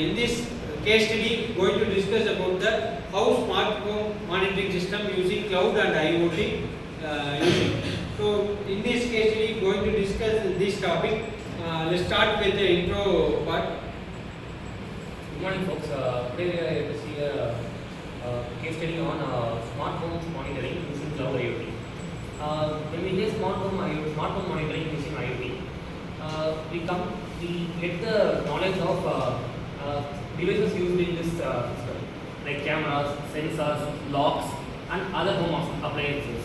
in this case study, going to discuss about the how smart home monitoring system using cloud and IoT using. So in this case study, going to discuss this topic. Let's start with the intro part. Good morning, folks. Today we are here to see a case study on smart home monitoring using cloud IoT. When we hear smart home monitoring using IoT, we get the knowledge of devices used in this system, like cameras, sensors, locks, and other home appliances.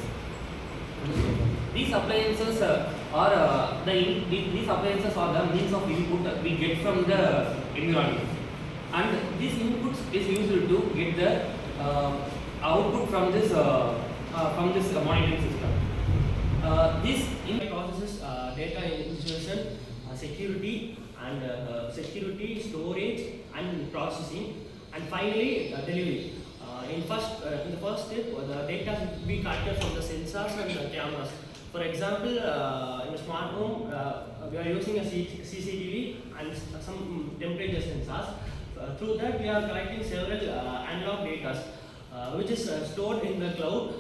These appliances are the means of input we get from the environment, and this input is used to get the output from this monitoring system. This input processes data ingestion, security, and storage and processing, and finally delivery. In the first step, the data should be collected from the sensors and the cameras. For example, in a smart home, we are using a CCTV and some temperature sensors. Through that, we are collecting several analog data, which is stored in the cloud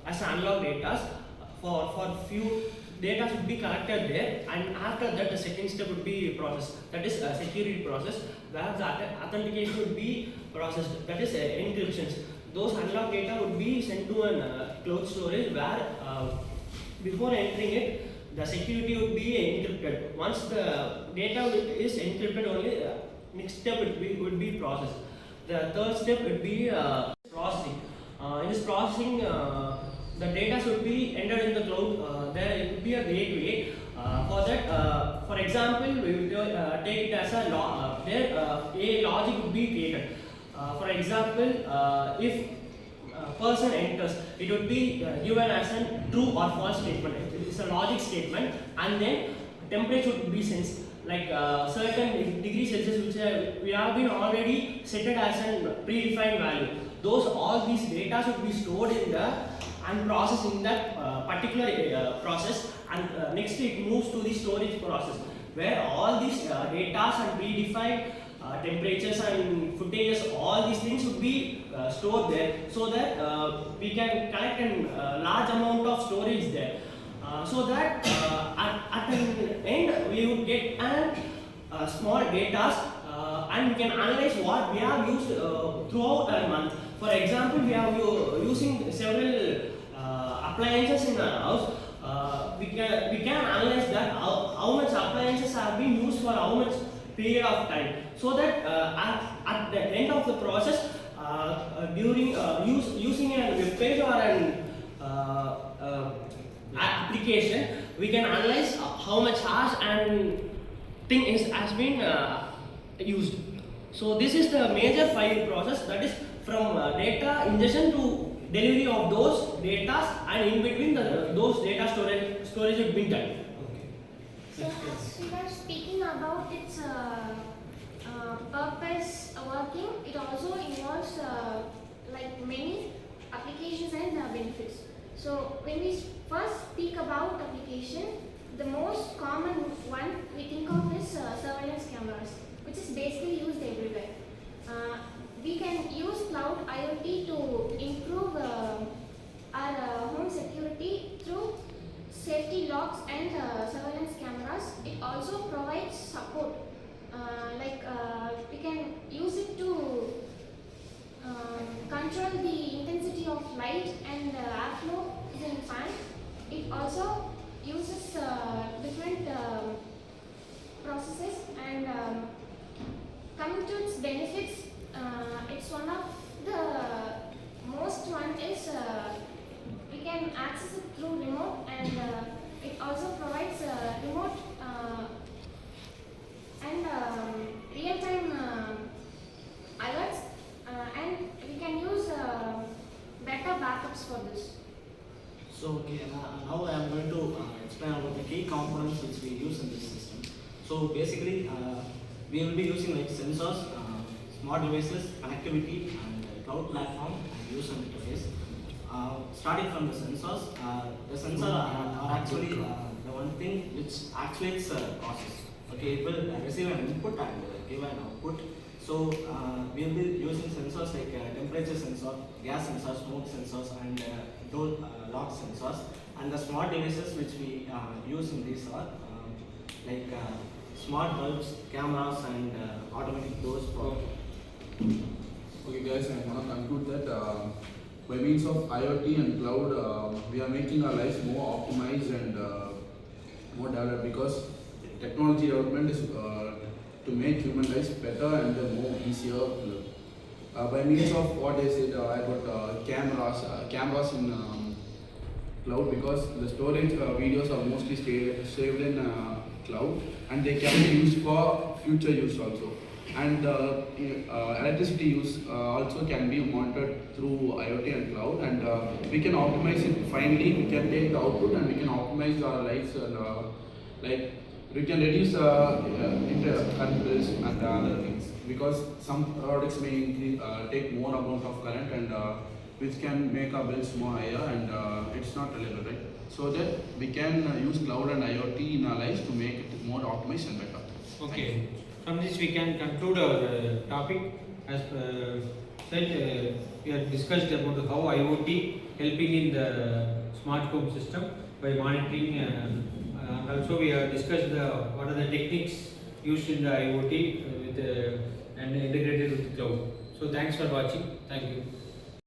as analog data. For few data should be collected there, and after that, the second step would be processed. That is a security process, where the authentication would be processed. That is encryptions. Those analog data would be sent to a cloud storage, where before entering it, the security would be encrypted. Once the data is encrypted, only next step would be processed. The third step would be processing. In this processing, the data should be entered in the cloud. There would be a gateway. For that, for example, we will take it as a a logic would be created. For example, if person enters, it would be given as a true or false statement. It's a logic statement, and then temperature would be sensed, like certain degree Celsius, which we have been already set it as a predefined value. All these data should be stored in the and processed in that particular process, and next it moves to the storage process, where all these data and predefined temperatures and footages, all these things would be stored there, so that we can collect a large amount of storage there, so that at the end we would get small data, and we can analyze what we have used throughout a month. For example, we are using several appliances in our house. We can analyze that how much appliances have been used for how much period of time, so that at the end of the process, during using a web page or an application, we can analyze how much hours and thing has been used. So this is the major file process, that is from data ingestion to delivery of those data, and in between those data storage has been done. So as we were speaking about its purpose working, it also involves like many applications and benefits. So when we first speak about application, the most common one we think of is surveillance cameras, which is basically used everywhere. We can use cloud IoT to improve our home security through safety locks and surveillance cameras. It also provides support, we can use it to control the intensity of light and airflow in fan. It also uses different processes, and coming to its benefits, it's one of the most one is we can access it through remote, and it also provides remote and real-time alerts, and we can use better backups for this. So okay, now I am going to explain about the key components which we use in this system. So basically, we will be using like sensors, smart devices, connectivity, and cloud platform and user interface. Starting from the sensors, the sensors are actually the one thing which actuates the process. Okay, it will receive an input and give an output. So we'll be using sensors like temperature sensor, gas sensor, smoke sensors, and door lock sensors. And the smart devices which we use in these are like smart bulbs, cameras, and automatic doors. Okay guys, I want to conclude that by means of IoT and cloud, we are making our lives more optimized and more developed, because technology development is to make human lives better and more easier to live. By means of what I said about cameras in cloud, because the storage videos are mostly saved in cloud, and they can be used for future use also. And electricity use also can be monitored through IoT and cloud, and we can optimize it finally. We can take the output and we can optimize our lives, and like we can reduce current bills and other things, because some products may take more amount of current, and which can make our bills more higher, and it's not reliable, right? So that we can use cloud and IoT in our lives to make it more optimized and better. Okay. From this we can conclude our topic. As said, we have discussed about how IoT helping in the smart home system by monitoring, and also we have discussed what are the techniques used in the IoT and integrated with the cloud. So thanks for watching. Thank you.